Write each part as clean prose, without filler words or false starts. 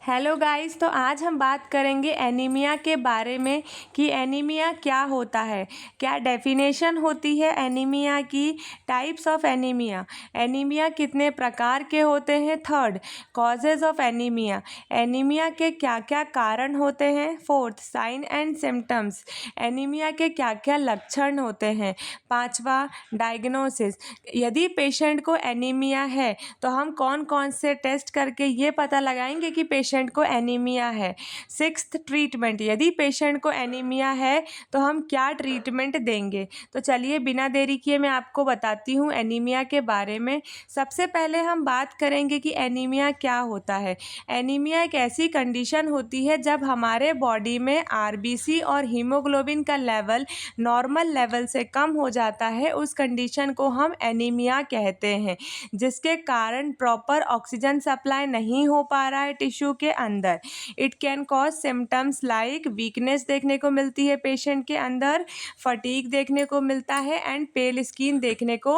Hello guys, तो आज हम बात करेंगे एनीमिया के बारे में कि एनीमिया क्या होता है, क्या डेफिनेशन होती है एनीमिया की, टाइप्स ऑफ एनीमिया, एनीमिया कितने प्रकार के होते हैं, third causes of anaemia, anaemia के क्या क्या कारण होते हैं, fourth sign and symptoms, anaemia के क्या क्या लक्षण होते हैं, पांचवा डायग्नोसिस, यदि पेशेंट को एनीमिया है तो हम कौन कौन से टेस्ट करके ये पता लगाएंगे कि पेशेंट को एनीमिया है, सिक्स्थ ट्रीटमेंट, यदि पेशेंट को एनीमिया है तो हम क्या ट्रीटमेंट देंगे। तो चलिए बिना देरी किए मैं आपको बताती हूँ एनीमिया के बारे में। सबसे पहले हम बात करेंगे कि एनीमिया क्या होता है। एनीमिया एक ऐसी कंडीशन होती है जब हमारे बॉडी में आरबीसी और हीमोग्लोबिन का लेवल नॉर्मल लेवल से कम हो जाता है, उस कंडीशन को हम एनीमिया कहते हैं, जिसके कारण प्रॉपर ऑक्सीजन सप्लाई नहीं हो पा रहा है टिश्यू के अंदर। It can cause symptoms like weakness देखने को मिलती है पेशेंट के अंदर, फटीग देखने को मिलता है एंड पेल स्किन देखने को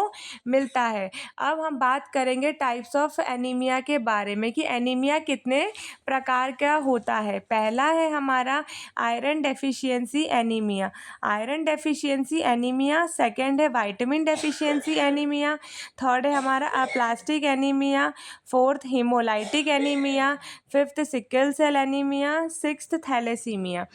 मिलता है। अब हम बात करेंगे टाइप्स ऑफ एनीमिया के बारे में कि एनीमिया कितने प्रकार का होता है। पहला है हमारा iron deficiency anaemia, iron deficiency anaemia. Second है विटामिन डेफिशिएंसी एनीमिया। थर्ड है हमारा aplastic anaemia. Fourth haemolytic anaemia. Fifth sickle cell anaemia. Sixth thalassaemia.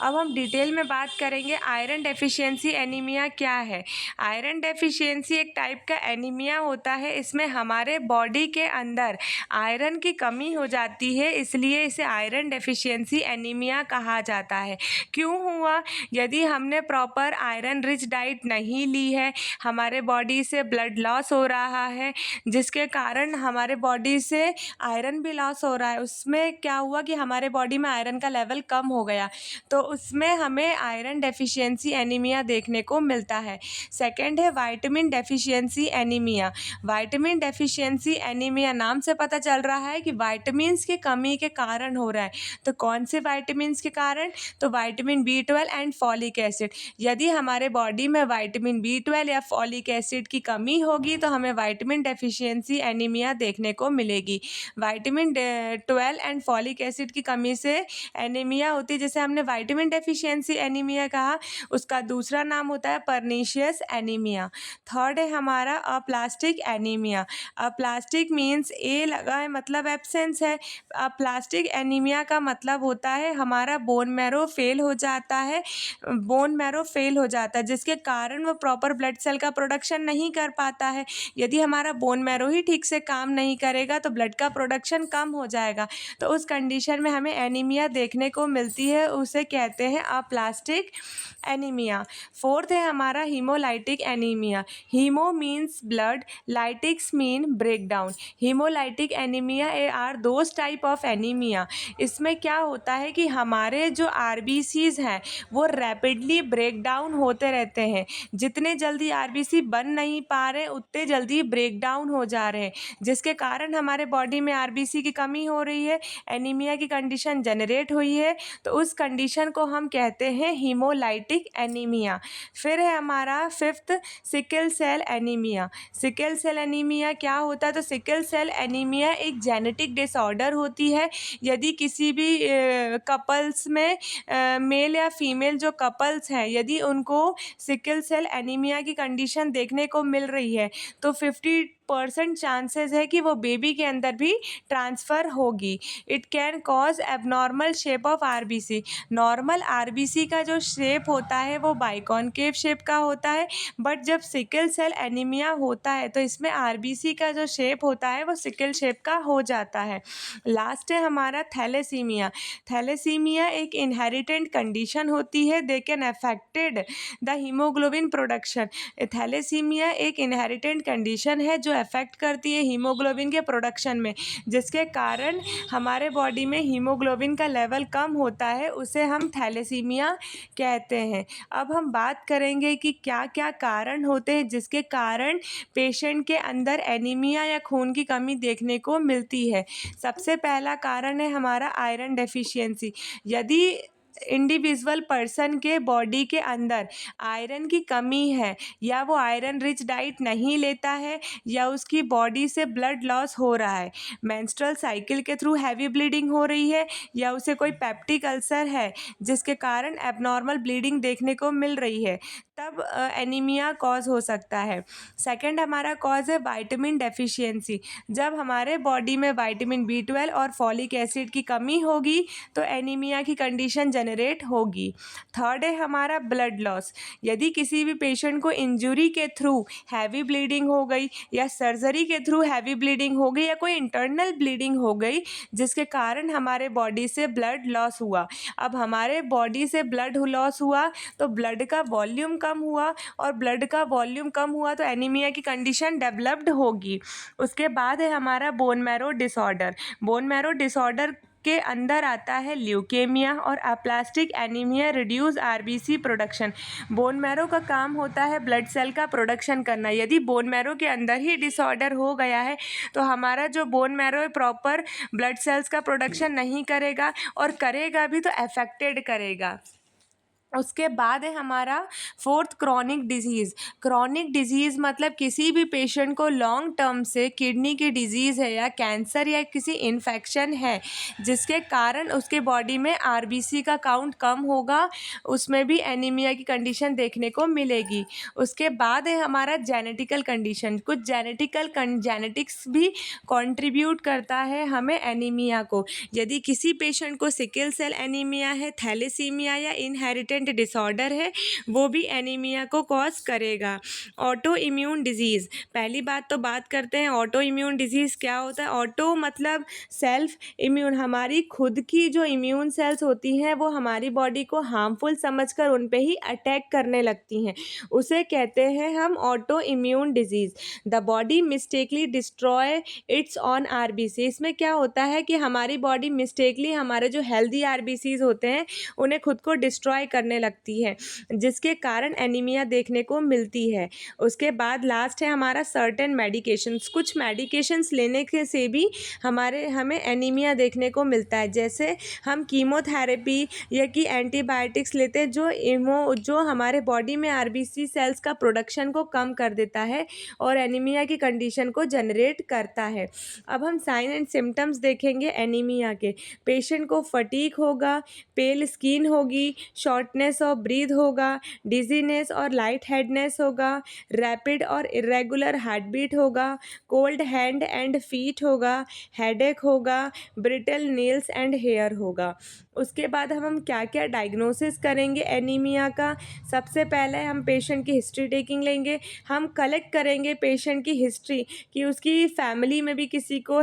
अब हम डिटेल में बात करेंगे आयरन डेफिशिएंसी एनीमिया क्या है। आयरन डेफिशिएंसी एक टाइप का एनीमिया होता है, इसमें हमारे बॉडी के अंदर आयरन की कमी हो जाती है, इसलिए इसे आयरन डेफिशिएंसी एनीमिया कहा जाता है। क्यों हुआ? यदि हमने प्रॉपर आयरन रिच डाइट नहीं ली है, हमारे बॉडी से ब्लड लॉस हो रहा है, जिसके कारण हमारे बॉडी से आयरन भी लॉस हो रहा है, उसमें क्या हुआ कि हमारे बॉडी में आयरन का लेवल कम हो गया, तो उसमें हमें आयरन डेफिशिएंसी एनीमिया देखने को मिलता है। सेकेंड है vitamin deficiency anaemia. Vitamin deficiency anaemia नाम से पता चल रहा है कि विटामिन्स की कमी के कारण हो रहा है। तो कौन से विटामिन्स के कारण? तो vitamin B12 and folic acid. यदि हमारे बॉडी में विटामिन B12 या फॉलिक एसिड की कमी होगी तो हमें विटामिन डेफिशिएंसी एनीमिया देखने को मिलेगी। विटामिन 12 एंड फॉलिक एसिड की कमी से एनीमिया होती है, जैसे हमने विटामिन डेफिशिएंसी एनीमिया कहा, उसका दूसरा नाम होता है पर्नीशियस एनीमिया। थर्ड है हमारा अप्लास्टिक एनीमिया। अप्लास्टिक मीन्स ए लगा है मतलब एब्सेंस है। अप्लास्टिक एनीमिया का मतलब होता है हमारा बोन मैरो फेल हो जाता है, बोन मैरो फेल हो जाता है, जिसके कारण वो प्रॉपर ब्लड सेल का प्रोडक्शन नहीं कर पाता है। यदि हमारा बोन मैरो ही ठीक से काम नहीं करेगा तो ब्लड का प्रोडक्शन कम हो जाएगा, तो उस कंडीशन में हमें एनीमिया देखने को मिलती है, उसे कहते हैं अप्लास्टिक एनीमिया। फोर्थ है हमारा haemolytic anaemia. Haemo means blood, lytics mean breakdown. Haemolytic anaemia are those type of anaemia. इसमें क्या होता है कि हमारे जो आरबीसीज हैं वो रैपिडली ब्रेक डाउन होते रहते हैं, जितने जल्दी आरबीसी बन नहीं पा रहे उतने जल्दी ब्रेक डाउन हो जा रहे हैं, जिसके कारण हमारे बॉडी में आरबीसी की कमी हो रही है, एनीमिया की कंडीशन जनरेट हुई है, तो उस कंडीशन को हम कहते हैं हीमोलाइटिक एनीमिया। फिर है हमारा fifth sickle cell anaemia. Sickle cell anaemia क्या होता है? तो सिकल सेल एनीमिया एक जेनेटिक डिसऑर्डर होती है। यदि किसी भी कपल्स में मेल या फीमेल जो कपल्स हैं, यदि उनको सिकल सेल एनीमिया की कंडीशन देखने को मिल रही है तो 50% चांसेस है कि वो बेबी के अंदर भी ट्रांसफ़र होगी। It can cause abnormal shape of RBC. Normal RBC का जो शेप होता है वो बाइकॉनकेव शेप का होता है, बट जब सिकल सेल एनीमिया होता है तो इसमें आरबीसी का जो शेप होता है वो सिकल शेप का हो जाता है। लास्ट है हमारा थैलेसीमिया। थैलेसीमिया एक इनहेरिटेंट कंडीशन होती है, they can affected the haemoglobin production. Thalassaemia एक इनहेरिटेंट कंडीशन है जो अफेक्ट करती है हीमोग्लोबिन के प्रोडक्शन में, जिसके कारण हमारे बॉडी में हीमोग्लोबिन का लेवल कम होता है, उसे हम थैलेसीमिया कहते हैं। अब हम बात करेंगे कि क्या क्या कारण होते हैं जिसके कारण पेशेंट के अंदर एनीमिया या खून की कमी देखने को मिलती है। सबसे पहला कारण है हमारा आयरन डेफिशिएंसी। यदि इंडिविजुअल पर्सन के बॉडी के अंदर आयरन की कमी है, या वो आयरन रिच डाइट नहीं लेता है, या उसकी बॉडी से ब्लड लॉस हो रहा है, मेंस्ट्रुअल साइकिल के थ्रू हैवी ब्लीडिंग हो रही है, या उसे कोई पेप्टिक अल्सर है जिसके कारण एबनॉर्मल ब्लीडिंग देखने को मिल रही है, तब एनीमिया कॉज हो सकता है। सेकंड हमारा कॉज है विटामिन डेफिशिएंसी। जब हमारे बॉडी में विटामिन B12 और फॉलिक एसिड की कमी होगी तो एनीमिया की कंडीशन जनरेट होगी। थर्ड है हमारा ब्लड लॉस। यदि किसी भी पेशेंट को इंजरी के थ्रू हैवी ब्लीडिंग हो गई, या सर्जरी के थ्रू हैवी ब्लीडिंग हो गई, या कोई इंटरनल ब्लीडिंग हो गई जिसके कारण हमारे बॉडी से ब्लड लॉस हुआ, अब हमारे बॉडी से ब्लड लॉस हुआ तो ब्लड का वॉल्यूम कम हुआ, और ब्लड का वॉल्यूम कम हुआ तो एनीमिया की कंडीशन डेवलप्ड होगी। उसके बाद है हमारा bone marrow disorder. Bone marrow disorder के अंदर आता है ल्यूकेमिया और aplastic anaemia, reduce RBC production. Bone marrow का काम होता है ब्लड सेल का प्रोडक्शन करना। यदि बोन मैरो के अंदर ही डिसऑर्डर हो गया है तो हमारा जो बोन मैरो है प्रॉपर ब्लड सेल्स का प्रोडक्शन नहीं करेगा, और करेगा भी तो अफेक्टेड करेगा। उसके बाद है हमारा fourth chronic disease. Chronic disease मतलब किसी भी पेशेंट को लॉन्ग टर्म से किडनी की डिजीज़ है, या कैंसर, या किसी इन्फेक्शन है जिसके कारण उसके बॉडी में आरबीसी का काउंट कम होगा, उसमें भी एनीमिया की कंडीशन देखने को मिलेगी। उसके बाद है हमारा जेनेटिकल कंडीशन। कुछ जेनेटिक्स भी कंट्रीब्यूट करता है हमें एनीमिया को। यदि किसी पेशेंट को सिकल सेल एनीमिया है, थैलेसीमिया या इनहेरिटेड डिसऑर्डर है, वो भी एनीमिया को कॉज करेगा। ऑटो इम्यून डिजीज़, पहली बात तो बात करते हैं ऑटो इम्यून डिजीज़ क्या होता है। ऑटो मतलब सेल्फ इम्यून, हमारी खुद की जो इम्यून सेल्स होती हैं वो हमारी बॉडी को हार्मफुल समझकर उन पे ही अटैक करने लगती हैं, उसे कहते हैं हम auto immune disease. The body mistakenly destroy it's on RBC. इसमें क्या होता है कि हमारी बॉडी मिस्टेकली हमारे जो हेल्दी आरबीसीज होते हैं उन्हें खुद को डिस्ट्रॉय करने लगती है, जिसके कारण एनीमिया देखने को मिलती है। उसके बाद लास्ट है हमारा सर्टेन मेडिकेशंस। कुछ मेडिकेशंस लेने के से भी हमें एनीमिया देखने को मिलता है, जैसे हम कीमोथेरेपी या कि एंटीबायोटिक्स लेते हैं जो हमारे बॉडी में आरबीसी सेल्स का प्रोडक्शन को कम कर देता है और एनीमिया की कंडीशन को जनरेट करता है। अब हम साइन एंड सिम्टम्स देखेंगे एनीमिया के। पेशेंट को फटीग होगा, पेल स्किन होगी, शॉर्टनेस ऑफ ब्रीथ होगा, डिजीनेस और लाइट हेडनेस होगा, रैपिड और इरेगुलर हार्ट बीट होगा, कोल्ड हैंड एंड फीट होगा, हेडेक होगा, ब्रिटल नेल्स एंड हेयर होगा। उसके बाद हम क्या क्या डायग्नोसिस करेंगे एनीमिया का। सबसे पहले हम पेशेंट की हिस्ट्री टेकिंग लेंगे। हम कलेक्ट करेंगे पेशेंट की हिस्ट्री कि उसकी फैमिली में भी किसी को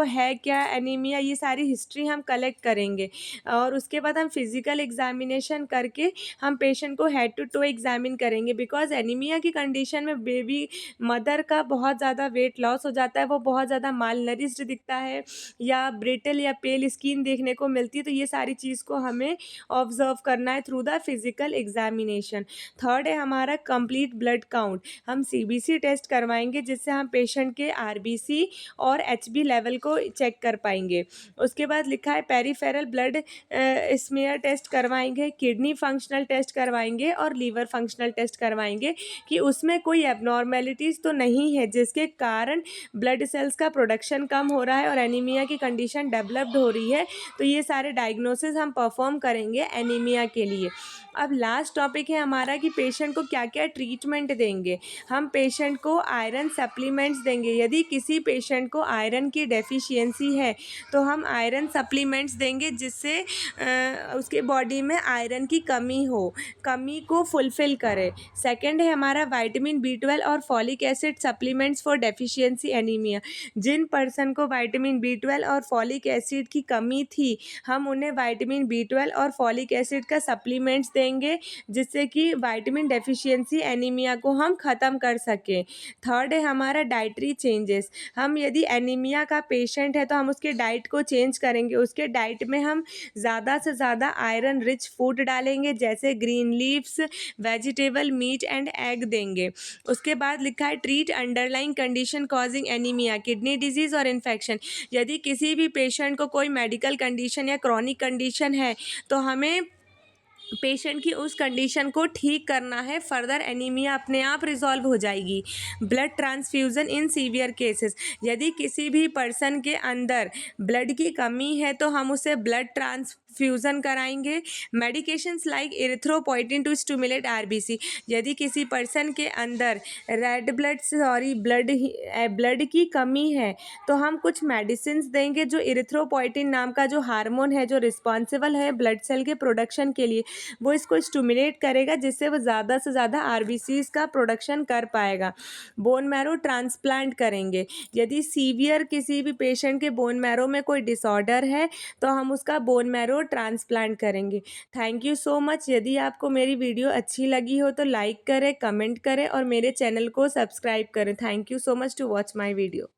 है, क्या एनीमिया, ये सारी हिस्ट्री हम कलेक्ट करेंगे। और उसके बाद हम फिज़िकल एग्जामिनेशन करके हम पेशेंट को हेड टू टो एग्जामिन करेंगे, बिकॉज एनीमिया की कंडीशन में बेबी मदर का बहुत ज़्यादा वेट लॉस हो जाता है, वो बहुत ज़्यादा माल नरिश्ड दिखता है, या ब्रिटल या पेल स्किन देखने को मिलती है। तो ये सारी चीज़ को हमें ऑब्जर्व करना है through the physical examination. Third है हमारा कंप्लीट ब्लड काउंट। हम CBC टेस्ट करवाएंगे जिससे हम पेशेंट के RBC और HB लेवल को चेक कर पाएंगे। उसके बाद लिखा है पेरिफेरल ब्लड स्मीयर टेस्ट करवाएंगे, किडनी फंक्शनल टेस्ट करवाएंगे और लीवर फंक्शनल टेस्ट करवाएंगे कि उसमें कोई एबनॉर्मेलिटीज़ तो नहीं है जिसके कारण ब्लड सेल्स का प्रोडक्शन कम हो रहा है और एनीमिया की कंडीशन डेवलप्ड हो रही है। तो ये सारे डायग्नोसिस हम परफॉर्म करेंगे एनीमिया के लिए। अब लास्ट टॉपिक है हमारा कि पेशेंट को क्या क्या ट्रीटमेंट देंगे। हम पेशेंट को आयरन सप्लीमेंट्स देंगे। यदि किसी पेशेंट को आयरन की डेफिशिएंसी है तो हम आयरन सप्लीमेंट्स देंगे जिससे उसके बॉडी में आयरन की कमी को फुलफ़िल करे। सेकंड है हमारा विटामिन B12 और folic acid supplements for deficiency anaemia. जिन पर्सन को विटामिन B12 और फॉलिक एसिड की कमी थी हम उन्हें विटामिन B12 और फॉलिक एसिड का सप्लीमेंट्स देंगे जिससे कि विटामिन डेफिशिएंसी एनीमिया को हम ख़त्म कर सकें। थर्ड है हमारा डाइटरी चेंजेस। हम यदि एनीमिया का पेशेंट है तो हम उसके डाइट को चेंज करेंगे। उसके डाइट में हम ज़्यादा से ज़्यादा आयरन रिच फूड डालेंगे, जैसे green leaves, vegetable, meat and egg देंगे। उसके बाद लिखा है treat underlying condition causing anaemia, kidney disease और इन्फेक्शन। यदि किसी भी पेशेंट को कोई मेडिकल कंडीशन या क्रॉनिक कंडीशन है तो हमें पेशेंट की उस कंडीशन को ठीक करना है, फर्दर एनीमिया अपने आप रिजॉल्व हो जाएगी। Blood transfusion in severe cases, यदि किसी भी पर्सन के अंदर ब्लड की कमी है तो हम उसे ब्लड ट्रांसफ्यूज़न कराएंगे। Medications like erythropoietin to stimulate RBC, यदि किसी पर्सन के अंदर ब्लड की कमी है तो हम कुछ मेडिसिन देंगे जो इरिथ्रोपोइटिन नाम का जो हार्मोन है, जो रिस्पॉन्सिबल है ब्लड सेल के प्रोडक्शन के लिए, वो इसको स्टिमुलेट करेगा, जिससे वो ज़्यादा से ज़्यादा आरबीसीज का प्रोडक्शन कर पाएगा। बोन मैरो ट्रांसप्लांट करेंगे, यदि सीवियर किसी भी पेशेंट के बोन मैरो में कोई डिसऑर्डर है तो हम उसका बोन मैरो ट्रांसप्लांट करेंगे। Thank you so much. यदि आपको मेरी वीडियो अच्छी लगी हो तो लाइक करें, कमेंट करें और मेरे चैनल को सब्सक्राइब करें। Thank you so much to watch my video.